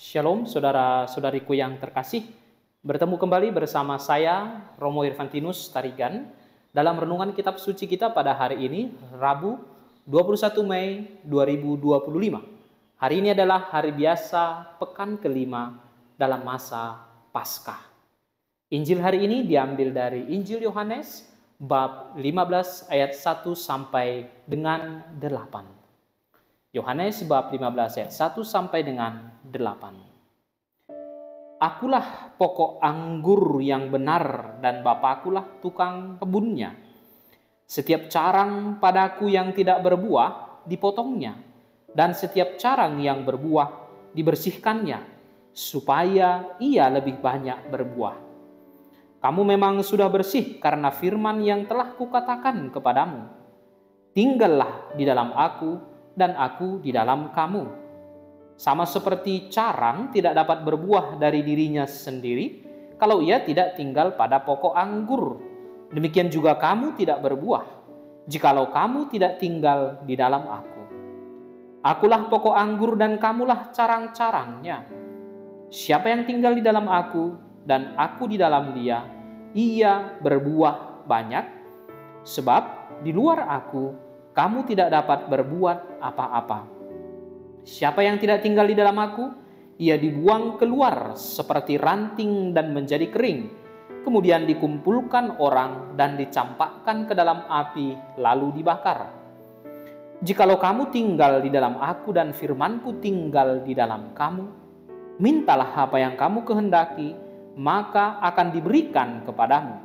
Shalom saudara-saudariku yang terkasih. Bertemu kembali bersama saya Romo Irvantinus Tarigan dalam renungan kitab suci kita pada hari ini, Rabu 21 Mei 2025. Hari ini adalah hari biasa pekan kelima dalam masa Paskah. Injil hari ini diambil dari Injil Yohanes bab 15 ayat 1 sampai dengan 8. Yohanes bab 15 ayat 1 sampai dengan 8. Akulah pokok anggur yang benar dan Bapakkulah tukang kebunnya. Setiap carang padaku yang tidak berbuah dipotongnya, dan setiap carang yang berbuah dibersihkannya, supaya ia lebih banyak berbuah. Kamu memang sudah bersih karena firman yang telah kukatakan kepadamu. Tinggallah di dalam aku, dan aku di dalam kamu. Sama seperti carang tidak dapat berbuah dari dirinya sendiri kalau ia tidak tinggal pada pokok anggur. Demikian juga kamu tidak berbuah jikalau kamu tidak tinggal di dalam aku. Akulah pokok anggur dan kamulah carang-carangnya. Siapa yang tinggal di dalam aku dan aku di dalam dia, ia berbuah banyak, sebab di luar aku kamu tidak dapat berbuat apa-apa. Siapa yang tidak tinggal di dalam aku, ia dibuang keluar seperti ranting dan menjadi kering, kemudian dikumpulkan orang dan dicampakkan ke dalam api lalu dibakar. Jikalau kamu tinggal di dalam aku dan firmanku tinggal di dalam kamu, mintalah apa yang kamu kehendaki, maka akan diberikan kepadamu.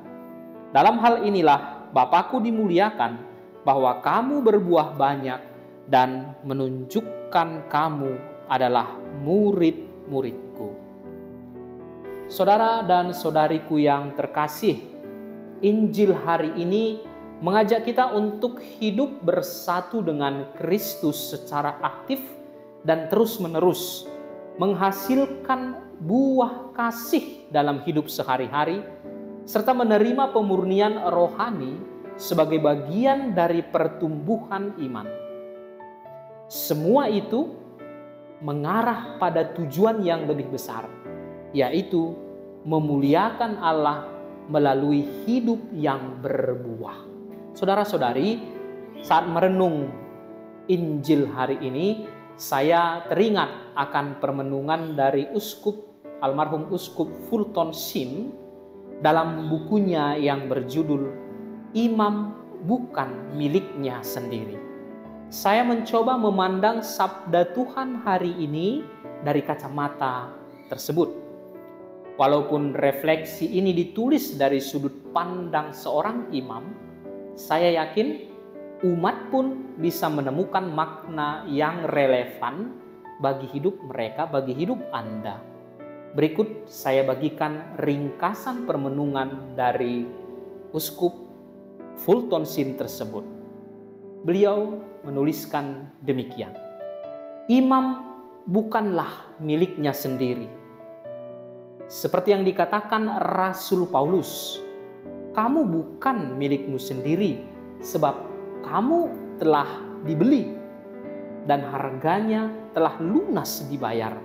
Dalam hal inilah Bapakku dimuliakan, bahwa kamu berbuah banyak dan menunjukkan kamu adalah murid-muridku. Saudara dan saudariku yang terkasih, Injil hari ini mengajak kita untuk hidup bersatu dengan Kristus secara aktif dan terus-menerus, menghasilkan buah kasih dalam hidup sehari-hari, serta menerima pemurnian rohani sebagai bagian dari pertumbuhan iman. Semua itu mengarah pada tujuan yang lebih besar, yaitu memuliakan Allah melalui hidup yang berbuah. Saudara-saudari, saat merenung Injil hari ini, saya teringat akan permenungan dari almarhum Uskup Fulton Sheen dalam bukunya yang berjudul Imam bukan miliknya sendiri. Saya mencoba memandang sabda Tuhan hari ini dari kacamata tersebut. Walaupun refleksi ini ditulis dari sudut pandang seorang imam, saya yakin umat pun bisa menemukan makna yang relevan bagi hidup mereka, bagi hidup Anda. Berikut saya bagikan ringkasan permenungan dari Uskup Fulton Sheen tersebut. Beliau menuliskan demikian. Imam bukanlah miliknya sendiri. Seperti yang dikatakan Rasul Paulus, kamu bukan milikmu sendiri, sebab kamu telah dibeli dan harganya telah lunas dibayar.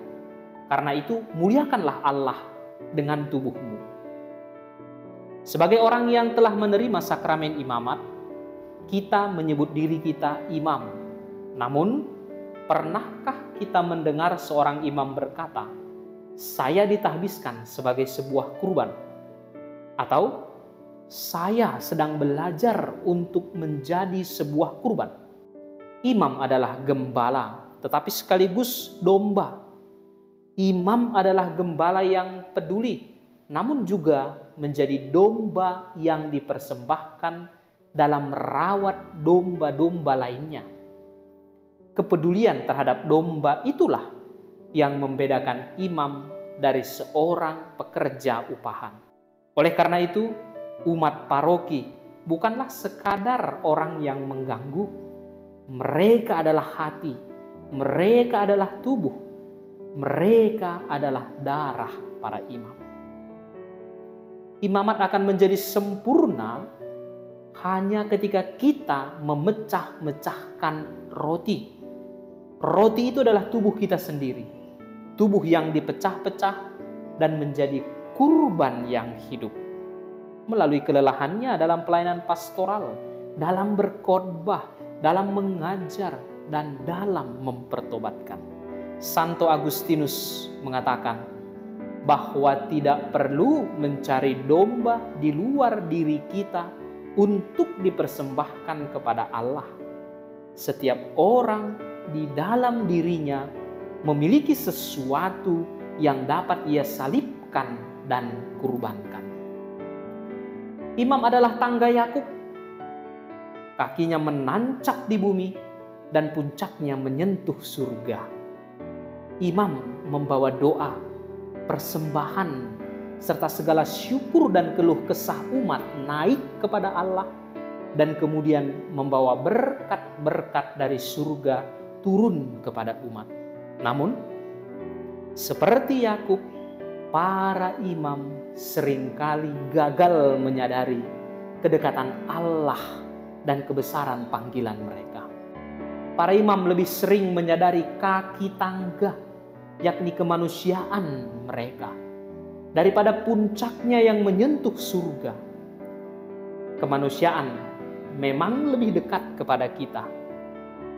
Karena itu muliakanlah Allah dengan tubuhmu. Sebagai orang yang telah menerima sakramen imamat, kita menyebut diri kita imam. Namun, pernahkah kita mendengar seorang imam berkata, "Saya ditahbiskan sebagai sebuah kurban," atau "Saya sedang belajar untuk menjadi sebuah kurban"? Imam adalah gembala, tetapi sekaligus domba. Imam adalah gembala yang peduli, namun juga menjadi domba yang dipersembahkan dalam merawat domba-domba lainnya. Kepedulian terhadap domba itulah yang membedakan imam dari seorang pekerja upahan. Oleh karena itu, umat paroki bukanlah sekadar orang yang mengganggu. Mereka adalah hati, mereka adalah tubuh, mereka adalah darah para imam. Imamat akan menjadi sempurna hanya ketika kita memecah-mecahkan roti. Roti itu adalah tubuh kita sendiri. tubuh yang dipecah-pecah dan menjadi kurban yang hidup. Melalui kelelahannya dalam pelayanan pastoral, dalam berkhotbah, dalam mengajar, dan dalam mempertobatkan. Santo Agustinus mengatakan bahwa tidak perlu mencari domba di luar diri kita untuk dipersembahkan kepada Allah. Setiap orang di dalam dirinya memiliki sesuatu yang dapat ia salibkan dan kurbankan. Imam adalah tangga Yakub. Kakinya menancap di bumi dan puncaknya menyentuh surga. Imam membawa doa, persembahan, serta segala syukur dan keluh kesah umat naik kepada Allah dan kemudian membawa berkat-berkat dari surga turun kepada umat. Namun, seperti Yakub, para imam seringkali gagal menyadari kedekatan Allah dan kebesaran panggilan mereka. Para imam lebih sering menyadari kaki tangga, yakni kemanusiaan mereka, daripada puncaknya yang menyentuh surga. Kemanusiaan memang lebih dekat kepada kita.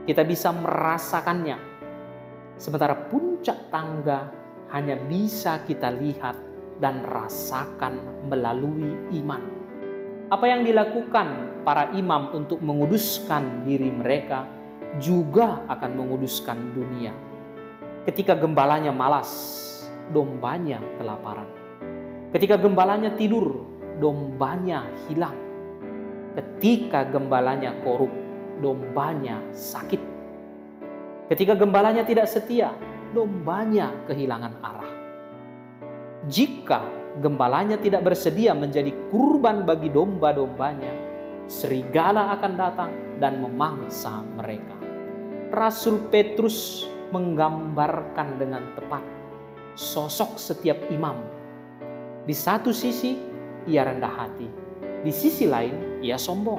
Kita bisa merasakannya, sementara puncak tangga hanya bisa kita lihat dan rasakan melalui iman. Apa yang dilakukan para imam untuk menguduskan diri mereka juga akan menguduskan dunia. Ketika gembalanya malas, dombanya kelaparan. Ketika gembalanya tidur, dombanya hilang. Ketika gembalanya korup, dombanya sakit. Ketika gembalanya tidak setia, dombanya kehilangan arah. Jika gembalanya tidak bersedia menjadi kurban bagi domba-dombanya, serigala akan datang dan memangsa mereka. Rasul Petrus menggambarkan dengan tepat sosok setiap imam. Di satu sisi, ia rendah hati. Di sisi lain, ia sombong.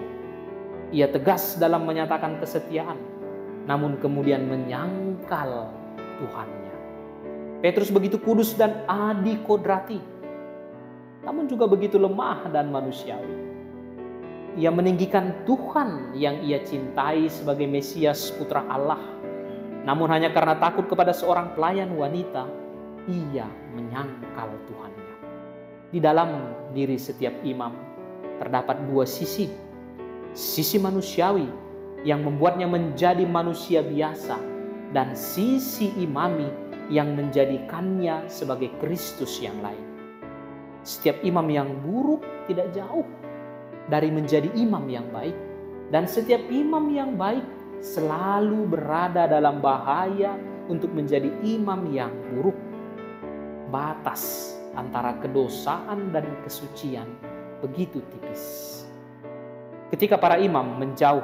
Ia tegas dalam menyatakan kesetiaan, namun kemudian menyangkal Tuhannya. Petrus begitu kudus dan adikodrati, namun juga begitu lemah dan manusiawi. Ia meninggikan Tuhan yang ia cintai sebagai Mesias Putra Allah, namun hanya karena takut kepada seorang pelayan wanita, ia menyangkal Tuhannya. Di dalam diri setiap imam terdapat dua sisi. Sisi manusiawi yang membuatnya menjadi manusia biasa, dan sisi imami yang menjadikannya sebagai Kristus yang lain. Setiap imam yang buruk tidak jauh dari menjadi imam yang baik, dan setiap imam yang baik selalu berada dalam bahaya untuk menjadi imam yang buruk. Batas antara kedosaan dan kesucian begitu tipis. Ketika para imam menjauh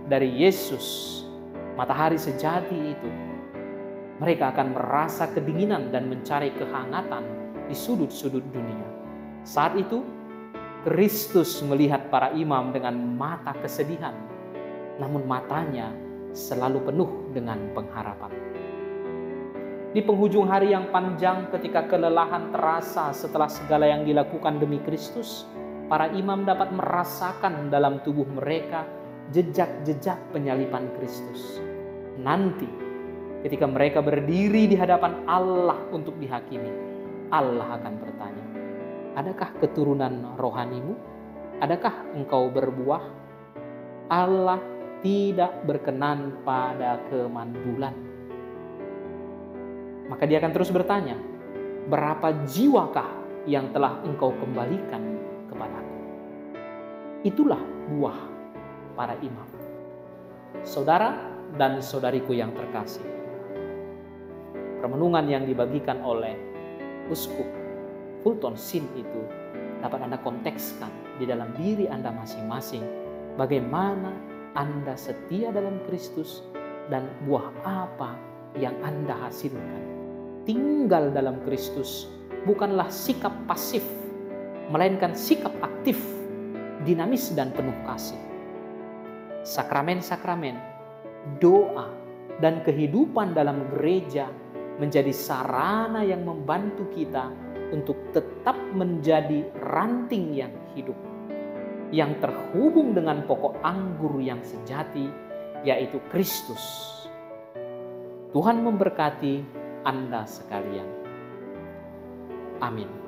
dari Yesus, matahari sejati itu, mereka akan merasa kedinginan dan mencari kehangatan di sudut-sudut dunia. Saat itu, Kristus melihat para imam dengan mata kesedihan, namun matanya selalu penuh dengan pengharapan. Di penghujung hari yang panjang, ketika kelelahan terasa setelah segala yang dilakukan demi Kristus, para imam dapat merasakan dalam tubuh mereka jejak-jejak penyaliban Kristus. Nanti, ketika mereka berdiri di hadapan Allah untuk dihakimi, Allah akan bertanya, adakah keturunan rohanimu? Adakah engkau berbuah? Allah tidak berkenan pada kemandulan. Maka dia akan terus bertanya, berapa jiwakah yang telah engkau kembalikan kepadaku? Itulah buah para imam. Saudara dan saudariku yang terkasih, permenungan yang dibagikan oleh Uskup Fulton Sheen itu dapat Anda kontekskan di dalam diri Anda masing-masing, bagaimana Anda setia dalam Kristus dan buah apa yang Anda hasilkan. Tinggal dalam Kristus bukanlah sikap pasif, melainkan sikap aktif, dinamis dan penuh kasih. Sakramen-sakramen, doa, dan kehidupan dalam gereja menjadi sarana yang membantu kita untuk tetap menjadi ranting yang hidup, yang terhubung dengan pokok anggur yang sejati, yaitu Kristus. Tuhan memberkati Anda sekalian. Amin.